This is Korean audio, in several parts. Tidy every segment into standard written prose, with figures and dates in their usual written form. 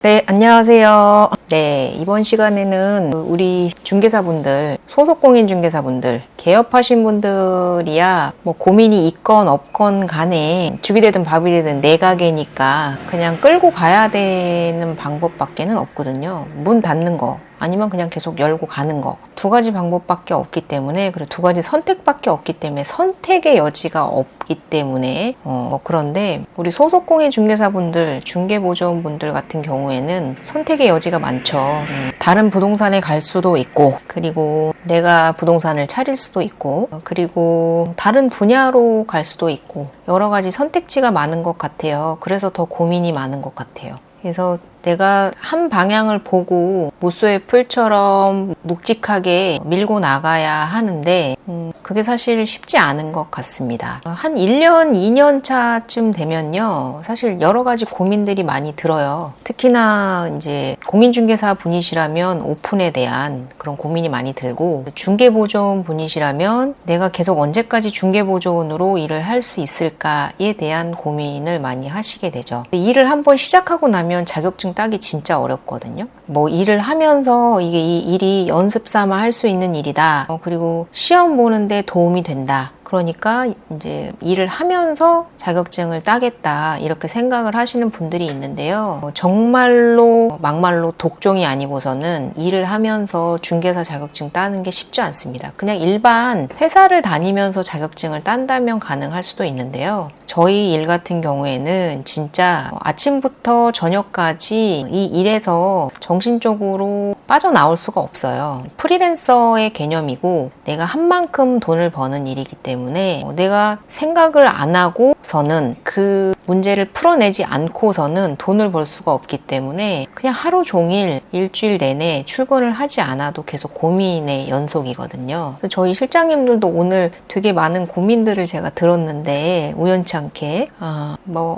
네, 안녕하세요. 네, 이번 시간에는 우리 중개사분들, 소속공인 중개사분들, 개업하신 분들이야 뭐 고민이 있건 없건 간에 죽이 되든 밥이 되든 내 가게니까 그냥 끌고 가야 되는 방법밖에는 없거든요. 문 닫는 거 아니면 그냥 계속 열고 가는 거. 두 가지 방법밖에 없기 때문에, 그리고 두 가지 선택밖에 없기 때문에 선택의 여지가 없기 때문에 그런데 우리 소속공인 중개사분들, 중개보조원분들 같은 경우에는 선택의 여지가 많죠. 다른 부동산에 갈 수도 있고, 그리고 내가 부동산을 차릴 수도 있고, 그리고 다른 분야로 갈 수도 있고, 여러 가지 선택지가 많은 것 같아요. 그래서 더 고민이 많은 것 같아요. 그래서 내가 한 방향을 보고 무쏘의 풀처럼 묵직하게 밀고 나가야 하는데 그게 사실 쉽지 않은 것 같습니다. 한 1년, 2년 차쯤 되면요. 사실 여러 가지 고민들이 많이 들어요. 특히나 이제 공인중개사 분이시라면 오픈에 대한 그런 고민이 많이 들고, 중개보조원 분이시라면 내가 계속 언제까지 중개보조원으로 일을 할 수 있을까에 대한 고민을 많이 하시게 되죠. 일을 한번 시작하고 나면 자격증 따기 진짜 어렵거든요. 뭐 일을 하면서 이게 이 일이 연습 삼아 할 수 있는 일이다. 그리고 시험 보는데 도움이 된다. 그러니까 이제 일을 하면서 자격증을 따겠다 이렇게 생각을 하시는 분들이 있는데요. 정말로 막말로 독종이 아니고서는 일을 하면서 중개사 자격증 따는 게 쉽지 않습니다. 그냥 일반 회사를 다니면서 자격증을 딴다면 가능할 수도 있는데요. 저희 일 같은 경우에는 진짜 아침부터 저녁까지 이 일에서 정신적으로 빠져나올 수가 없어요. 프리랜서의 개념이고 내가 한 만큼 돈을 버는 일이기 때문에 내가 생각을 안 하고서는 그 문제를 풀어내지 않고서는 돈을 벌 수가 없기 때문에 그냥 하루 종일 일주일 내내 출근을 하지 않아도 계속 고민의 연속이거든요. 저희 실장님들도 오늘 되게 많은 고민들을 제가 들었는데 우연치 않게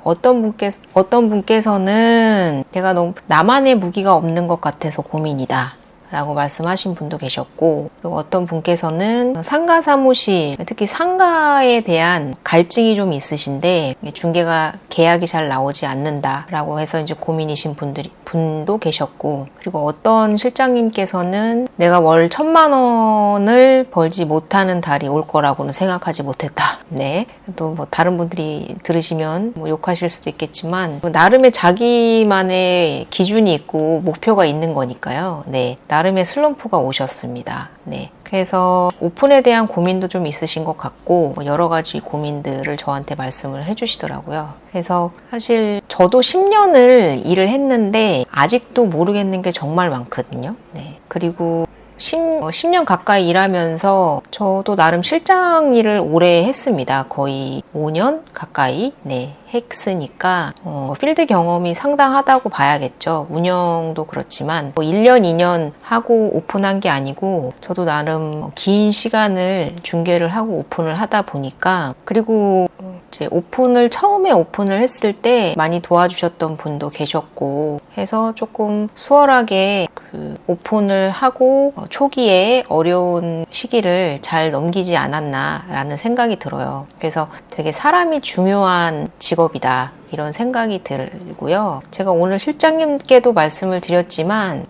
어떤 분께서는 내가 너무 나만의 무기가 없는 것 같아서 고민이다 라고 말씀하신 분도 계셨고, 그리고 어떤 분께서는 상가 사무실, 특히 상가에 대한 갈증이 좀 있으신데 중개가 계약이 잘 나오지 않는다 라고 해서 이제 고민이신 분도 계셨고, 그리고 어떤 실장님께서는 내가 월 1,000만 원을 벌지 못하는 달이 올 거라고는 생각하지 못했다. 네. 또 뭐 다른 분들이 들으시면 뭐 욕하실 수도 있겠지만 나름의 자기만의 기준이 있고 목표가 있는 거니까요. 네. 나름의 슬럼프가 오셨습니다. 네. 그래서 오픈에 대한 고민도 좀 있으신 것 같고 여러 가지 고민들을 저한테 말씀을 해주시더라고요. 그래서 사실 저도 10년을 일을 했는데 아직도 모르겠는 게 정말 많거든요. 네. 그리고 10년 가까이 일하면서 저도 나름 실장 일을 오래 했습니다. 거의 5년 가까이 했으니까 필드 경험이 상당하다고 봐야겠죠. 운영도 그렇지만 1년, 2년 하고 오픈한 게 아니고 저도 나름 긴 시간을 중개를 하고 오픈을 하다 보니까, 그리고 이제 처음에 오픈을 했을 때 많이 도와주셨던 분도 계셨고 해서 조금 수월하게 오픈을 하고 초기에 어려운 시기를 잘 넘기지 않았나 라는 생각이 들어요. 그래서 되게 사람이 중요한 직업이다 이런 생각이 들고요. 제가 오늘 실장님께도 말씀을 드렸지만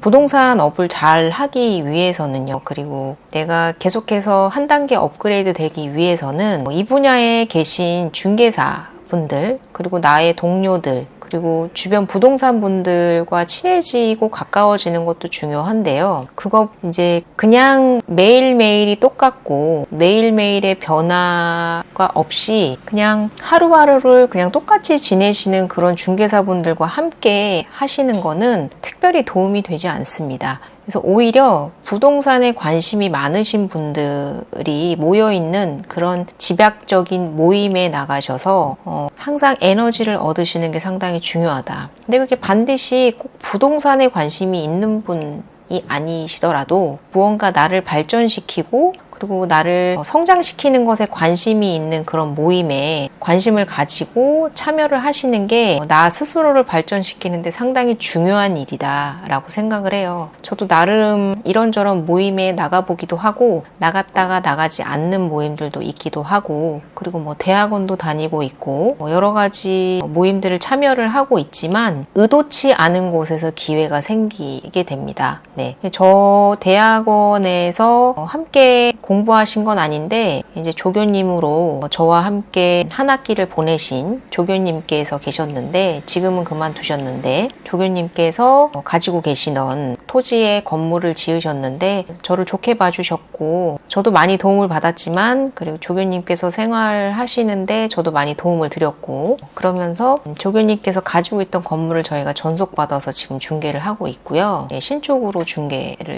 부동산 업을 잘 하기 위해서는요, 그리고 내가 계속해서 한 단계 업그레이드 되기 위해서는 이 분야에 계신 중개사 분들, 그리고 나의 동료들, 그리고 주변 부동산 분들과 친해지고 가까워지는 것도 중요한데요. 그거 이제 그냥 매일매일이 똑같고 매일매일의 변화가 없이 그냥 하루하루를 그냥 똑같이 지내시는 그런 중개사분들과 함께 하시는 거는 특별히 도움이 되지 않습니다. 그래서 오히려 부동산에 관심이 많으신 분들이 모여있는 그런 집약적인 모임에 나가셔서 항상 에너지를 얻으시는 게 상당히 중요하다. 근데 그게 반드시 꼭 부동산에 관심이 있는 분이 아니시더라도 무언가 나를 발전시키고 그리고 나를 성장시키는 것에 관심이 있는 그런 모임에 관심을 가지고 참여를 하시는 게 나 스스로를 발전시키는데 상당히 중요한 일이다라고 생각을 해요. 저도 나름 이런저런 모임에 나가보기도 하고 나갔다가 나가지 않는 모임들도 있기도 하고 그리고 뭐 대학원도 다니고 있고 뭐 여러 가지 모임들을 참여를 하고 있지만 의도치 않은 곳에서 기회가 생기게 됩니다. 네, 저 대학원에서 함께 공부하신 건 아닌데 이제 조교님으로 저와 함께 한 학기를 보내신 조교님께서 계셨는데 지금은 그만두셨는데 조교님께서 가지고 계시던 토지에 건물을 지으셨는데 저를 좋게 봐주셨고 저도 많이 도움을 받았지만 그리고 조교님께서 생활하시는데 저도 많이 도움을 드렸고 그러면서 조교님께서 가지고 있던 건물을 저희가 전속받아서 지금 중개를 하고 있고요. 신축으로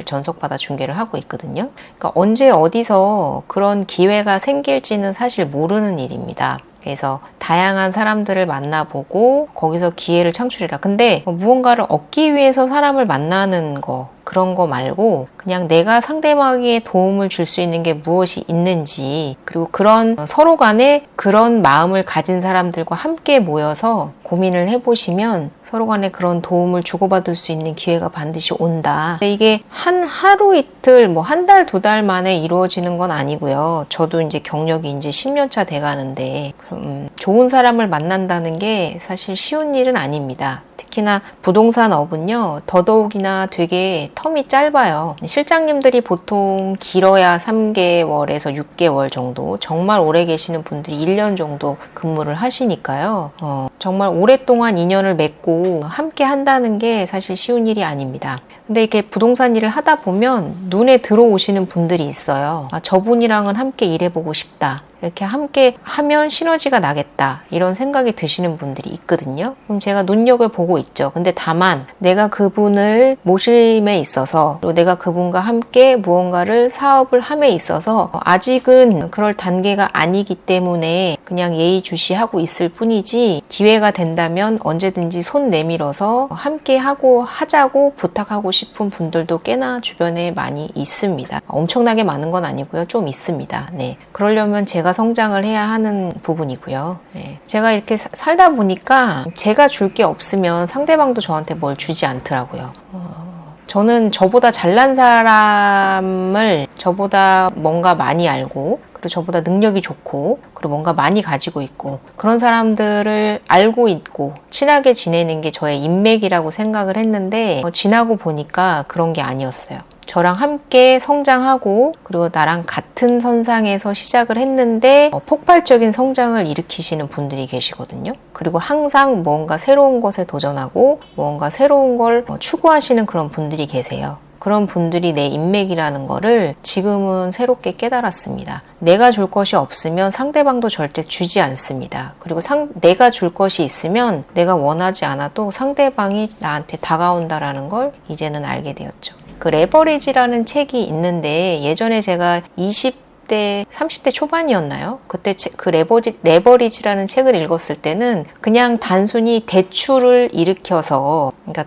전속받아 중개를 하고 있거든요. 그러니까 언제 어디서 그런 기회가 생길지는 사실 모르는 일입니다. 그래서 다양한 사람들을 만나보고 거기서 기회를 창출해라. 근데 무언가를 얻기 위해서 사람을 만나는 거 그런 거 말고 그냥 내가 상대방에게 도움을 줄 수 있는 게 무엇이 있는지 그리고 그런 서로 간에 그런 마음을 가진 사람들과 함께 모여서 고민을 해보시면 서로 간에 그런 도움을 주고받을 수 있는 기회가 반드시 온다. 근데 이게 하루 이틀 뭐 한 달, 두 달 만에 이루어지는 건 아니고요. 저도 이제 경력이 이제 10년 차 돼가는데 좋은 사람을 만난다는 게 사실 쉬운 일은 아닙니다. 특히나 부동산 업은요 더더욱이나 되게 텀이 짧아요. 실장님들이 보통 길어야 3개월에서 6개월 정도 정말 오래 계시는 분들이 1년 정도 근무를 하시니까요. 정말 오랫동안 인연을 맺고 함께 한다는 게 사실 쉬운 일이 아닙니다. 근데 이렇게 부동산 일을 하다 보면 눈에 들어오시는 분들이 있어요. 저분이랑은 함께 일해보고 싶다. 이렇게 함께 하면 시너지가 나겠다 이런 생각이 드시는 분들이 있거든요. 그럼 제가 눈여겨 보고 있죠. 근데 다만 내가 그분을 모심에 있어서 그리고 내가 그분과 함께 무언가를 사업을 함에 있어서 아직은 그럴 단계가 아니기 때문에 그냥 예의주시하고 있을 뿐이지 기회가 된다면 언제든지 손 내밀어서 함께 하자고 부탁하고 싶은 분들도 꽤나 주변에 많이 있습니다. 엄청나게 많은 건 아니고요. 좀 있습니다. 네. 그러려면 제가 성장을 해야 하는 부분이고요. 네. 제가 이렇게 살다 보니까 제가 줄 게 없으면 상대방도 저한테 뭘 주지 않더라고요. 저는 저보다 잘난 사람을 저보다 뭔가 많이 알고 그리고 저보다 능력이 좋고 그리고 뭔가 많이 가지고 있고 그런 사람들을 알고 있고 친하게 지내는 게 저의 인맥이라고 생각을 했는데 지나고 보니까 그런 게 아니었어요. 저랑 함께 성장하고 그리고 나랑 같은 선상에서 시작을 했는데 폭발적인 성장을 일으키시는 분들이 계시거든요. 그리고 항상 뭔가 새로운 것에 도전하고 뭔가 새로운 걸 추구하시는 그런 분들이 계세요. 그런 분들이 내 인맥이라는 거를 지금은 새롭게 깨달았습니다. 내가 줄 것이 없으면 상대방도 절대 주지 않습니다. 그리고 내가 줄 것이 있으면 내가 원하지 않아도 상대방이 나한테 다가온다라는 걸 이제는 알게 되었죠. 그 레버리지라는 책이 있는데 예전에 제가 20대, 30대 초반이었나요? 그때 그 레버리지라는 책을 읽었을 때는 그냥 단순히 대출을 일으켜서 그러니까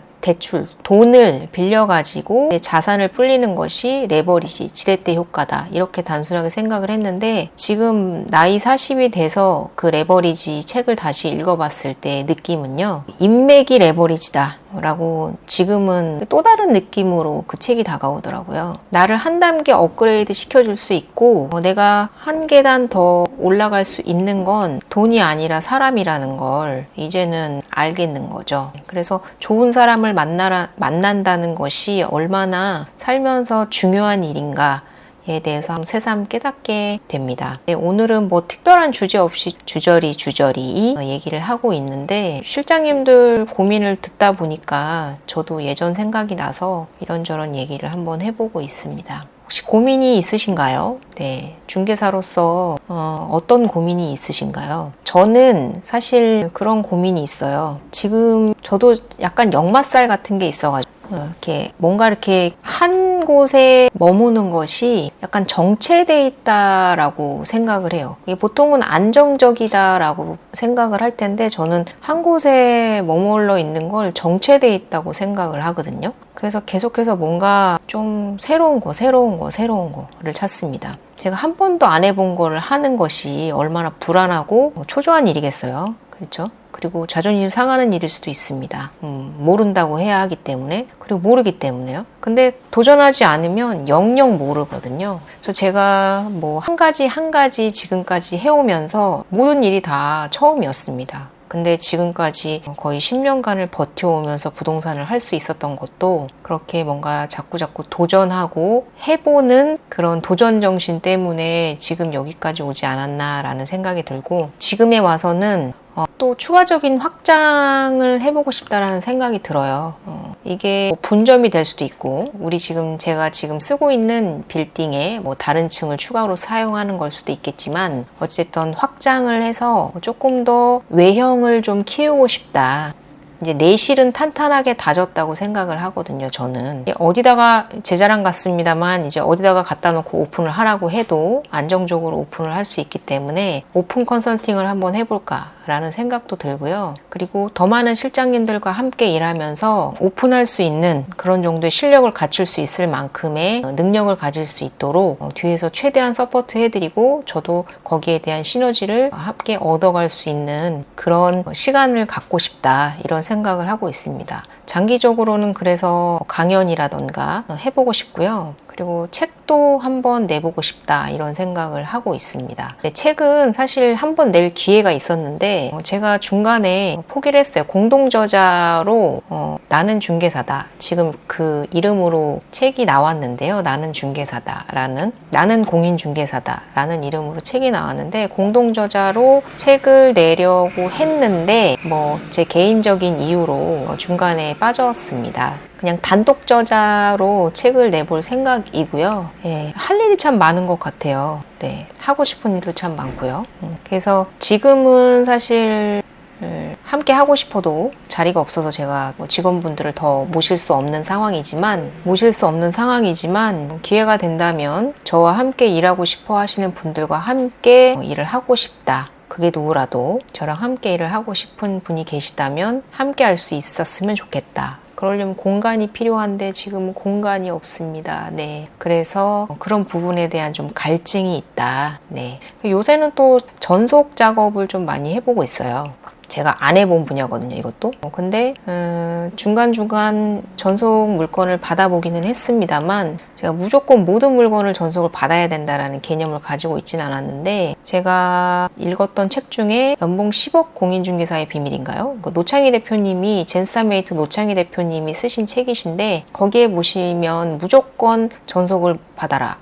돈을 빌려가지고 내 자산을 불리는 것이 레버리지, 지렛대 효과다. 이렇게 단순하게 생각을 했는데 지금 나이 40이 돼서 그 레버리지 책을 다시 읽어봤을 때 느낌은요. 인맥이 레버리지다. 라고 지금은 또 다른 느낌으로 그 책이 다가오더라고요. 나를 한 단계 업그레이드 시켜줄 수 있고 내가 한 계단 더 올라갈 수 있는 건 돈이 아니라 사람이라는 걸 이제는 알겠는 거죠. 그래서 좋은 사람을 만난다는 것이 얼마나 살면서 중요한 일인가 에 대해서 새삼 깨닫게 됩니다. 네, 오늘은 뭐 특별한 주제 없이 주저리 얘기를 하고 있는데 실장님들 고민을 듣다 보니까 저도 예전 생각이 나서 이런저런 얘기를 한번 해보고 있습니다. 혹시 고민이 있으신가요? 네, 중개사로서 어떤 고민이 있으신가요? 저는 사실 그런 고민이 있어요. 지금 저도 약간 역마살 같은 게 있어가지고 이렇게 뭔가 이렇게 한 곳에 머무는 것이 약간 정체돼 있다라고 생각을 해요. 이게 보통은 안정적이다라고 생각을 할 텐데 저는 한 곳에 머물러 있는 걸 정체돼 있다고 생각을 하거든요. 그래서 계속해서 뭔가 좀 새로운 거를 찾습니다. 제가 한 번도 안 해본 거를 하는 것이 얼마나 불안하고 초조한 일이겠어요. 그렇죠? 그리고 자존심 상하는 일일 수도 있습니다. 모른다고 해야 하기 때문에, 그리고 모르기 때문에요. 근데 도전하지 않으면 영영 모르거든요. 그래서 제가 뭐 한 가지 지금까지 해오면서 모든 일이 다 처음이었습니다. 근데 지금까지 거의 10년간을 버텨오면서 부동산을 할 수 있었던 것도 그렇게 뭔가 자꾸자꾸 도전하고 해보는 그런 도전 정신 때문에 지금 여기까지 오지 않았나라는 생각이 들고, 지금에 와서는 또 추가적인 확장을 해보고 싶다라는 생각이 들어요. 이게 뭐 분점이 될 수도 있고, 제가 지금 쓰고 있는 빌딩에 뭐 다른 층을 추가로 사용하는 걸 수도 있겠지만, 어쨌든 확장을 해서 조금 더 외형을 좀 키우고 싶다. 이제 내실은 탄탄하게 다졌다고 생각을 하거든요, 저는. 어디다가 제 자랑 같습니다만, 이제 어디다가 갖다 놓고 오픈을 하라고 해도 안정적으로 오픈을 할 수 있기 때문에 오픈 컨설팅을 한번 해볼까 라는 생각도 들고요. 그리고 더 많은 실장님들과 함께 일하면서 오픈할 수 있는 그런 정도의 실력을 갖출 수 있을 만큼의 능력을 가질 수 있도록 뒤에서 최대한 서포트 해드리고, 저도 거기에 대한 시너지를 함께 얻어갈 수 있는 그런 시간을 갖고 싶다, 이런 생각을 하고 있습니다. 장기적으로는 그래서 강연이라던가 해보고 싶고요. 그리고 책도 한번 내보고 싶다, 이런 생각을 하고 있습니다. 책은 사실 한번 낼 기회가 있었는데 제가 중간에 포기를 했어요. 공동저자로 나는 중개사다, 지금 그 이름으로 책이 나왔는데요. 나는 중개사다라는, 나는 공인중개사다라는 이름으로 책이 나왔는데, 공동저자로 책을 내려고 했는데 뭐 제 개인적인 이유로 중간에 빠졌습니다. 그냥 단독 저자로 책을 내볼 생각이고요. 예, 할 일이 참 많은 것 같아요. 네, 하고 싶은 일도 참 많고요. 그래서 지금은 사실 함께 하고 싶어도 자리가 없어서 제가 직원분들을 더 모실 수 없는 상황이지만 기회가 된다면 저와 함께 일하고 싶어 하시는 분들과 함께 일을 하고 싶다. 그게 누구라도 저랑 함께 일을 하고 싶은 분이 계시다면 함께 할 수 있었으면 좋겠다. 그러려면 공간이 필요한데 지금은 공간이 없습니다. 네. 그래서 그런 부분에 대한 좀 갈증이 있다. 네. 요새는 또 전속 작업을 좀 많이 해보고 있어요. 제가 안 해본 분야거든요, 이것도. 근데 중간중간 전속 물건을 받아보기는 했습니다만, 제가 무조건 모든 물건을 전속을 받아야 된다라는 개념을 가지고 있진 않았는데, 제가 읽었던 책 중에 연봉 10억 공인중개사의 비밀인가요? 노창희 대표님이, 젠스타메이트 노창희 대표님이 쓰신 책이신데, 거기에 보시면 무조건 전속을 받아라.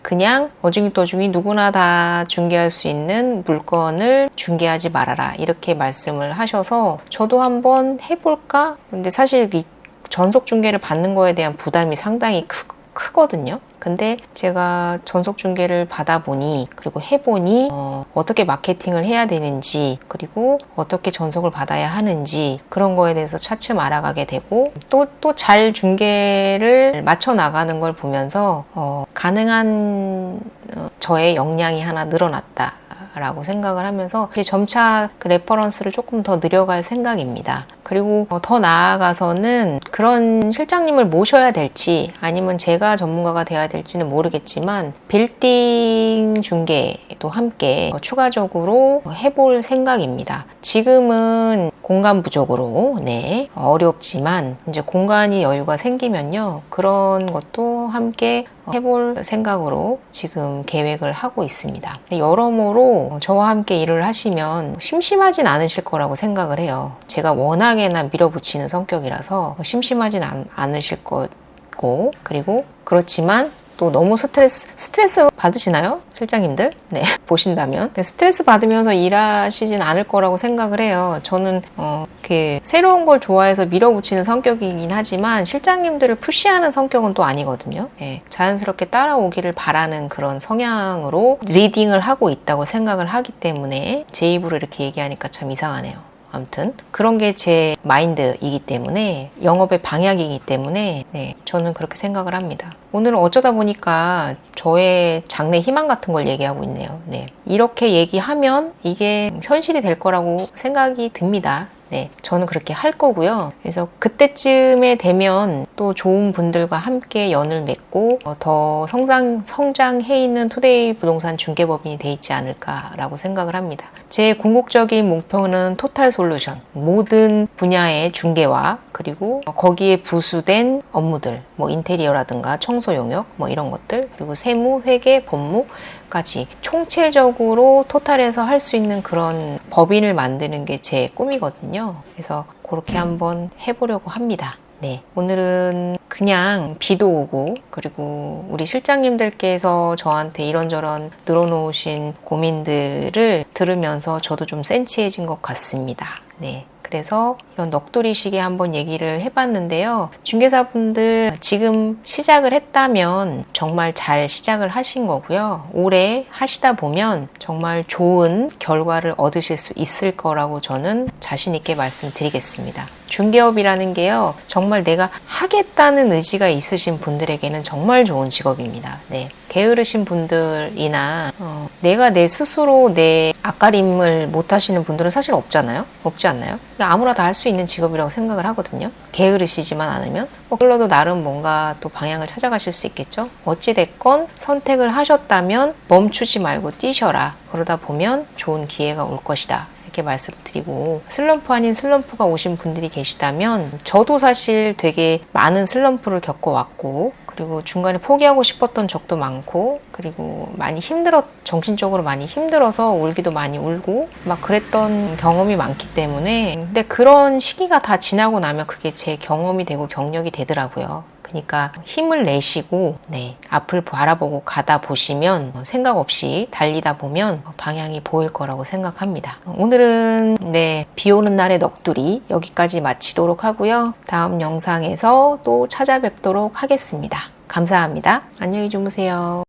그냥 어중이 떠중이 누구나 다 중개할 수 있는 물건을 중개하지 말아라, 이렇게 말씀을 하셔서 저도 한번 해볼까? 근데 사실 이 전속 중개를 받는 거에 대한 부담이 상당히 크거든요. 근데 제가 전속 중개를 받아보니, 그리고 해보니 어떻게 마케팅을 해야 되는지, 그리고 어떻게 전속을 받아야 하는지, 그런 거에 대해서 차츰 알아가게 되고, 또 잘 중개를 맞춰 나가는 걸 보면서 가능한 저의 역량이 하나 늘어났다 라고 생각을 하면서 이제 점차 그 레퍼런스를 조금 더 늘려갈 생각입니다. 그리고 더 나아가서는 그런 실장님을 모셔야 될지 아니면 제가 전문가가 돼야 될지는 모르겠지만, 빌딩 중개도 함께 추가적으로 해볼 생각입니다. 지금은 공간 부족으로 어렵지만, 이제 공간이 여유가 생기면요, 그런 것도 함께 해볼 생각으로 지금 계획을 하고 있습니다. 여러모로 저와 함께 일을 하시면 심심하진 않으실 거라고 생각을 해요. 제가 워낙에나 밀어붙이는 성격이라서 심심하진 않으실 거고, 그리고 그렇지만 또 너무 스트레스 받으시나요? 실장님들? 네, 보신다면. 스트레스 받으면서 일하시진 않을 거라고 생각을 해요. 저는 새로운 걸 좋아해서 밀어붙이는 성격이긴 하지만, 실장님들을 푸시하는 성격은 또 아니거든요. 네, 자연스럽게 따라오기를 바라는 그런 성향으로 리딩을 하고 있다고 생각을 하기 때문에, 제 입으로 이렇게 얘기하니까 참 이상하네요. 아무튼 그런 게 제 마인드이기 때문에, 영업의 방향이기 때문에 저는 그렇게 생각을 합니다. 오늘은 어쩌다 보니까 저의 장래 희망 같은 걸 얘기하고 있네요. 이렇게 얘기하면 이게 현실이 될 거라고 생각이 듭니다. 네, 저는 그렇게 할 거고요. 그래서 그때쯤에 되면 또 좋은 분들과 함께 연을 맺고 더 성장해 있는 투데이 부동산 중개법인이 돼 있지 않을까라고 생각을 합니다. 제 궁극적인 목표는 토탈 솔루션, 모든 분야의 중개와 그리고 거기에 부수된 업무들, 뭐 인테리어라든가 청소 용역, 뭐 이런 것들, 그리고 세무, 회계, 법무까지 총체적으로 토탈해서 할 수 있는 그런 법인을 만드는 게 제 꿈이거든요. 그래서 그렇게 한번 해보려고 합니다. 네, 오늘은 그냥 비도 오고 그리고 우리 실장님들께서 저한테 이런저런 늘어놓으신 고민들을 들으면서 저도 좀 센치해진 것 같습니다. 네. 그래서 이런 넋두리식에 한번 얘기를 해봤는데요. 중개사분들 지금 시작을 했다면 정말 잘 시작을 하신 거고요. 오래 하시다 보면 정말 좋은 결과를 얻으실 수 있을 거라고 저는 자신 있게 말씀드리겠습니다. 중개업이라는 게요. 정말 내가 하겠다는 의지가 있으신 분들에게는 정말 좋은 직업입니다. 네. 게으르신 분들이나 내가 내 스스로 내 앞가림을 못 하시는 분들은 사실 없잖아요. 없지 않나요? 아무나 다 할 수 있는 직업이라고 생각을 하거든요. 게으르시지만 않으면 끌러도 나름 뭔가 또 방향을 찾아가실 수 있겠죠. 어찌됐건 선택을 하셨다면 멈추지 말고 뛰셔라. 그러다 보면 좋은 기회가 올 것이다. 이렇게 말씀드리고, 슬럼프 아닌 슬럼프가 오신 분들이 계시다면 저도 사실 되게 많은 슬럼프를 겪어왔고, 그리고 중간에 포기하고 싶었던 적도 많고, 그리고 많이 정신적으로 많이 힘들어서 울기도 많이 울고 막 그랬던 경험이 많기 때문에, 근데 그런 시기가 다 지나고 나면 그게 제 경험이 되고 경력이 되더라고요. 그러니까 힘을 내시고 앞을 바라보고 가다 보시면 생각 없이 달리다 보면 방향이 보일 거라고 생각합니다. 오늘은 비 오는 날의 넋두리 여기까지 마치도록 하고요. 다음 영상에서 또 찾아뵙도록 하겠습니다. 감사합니다. 안녕히 주무세요.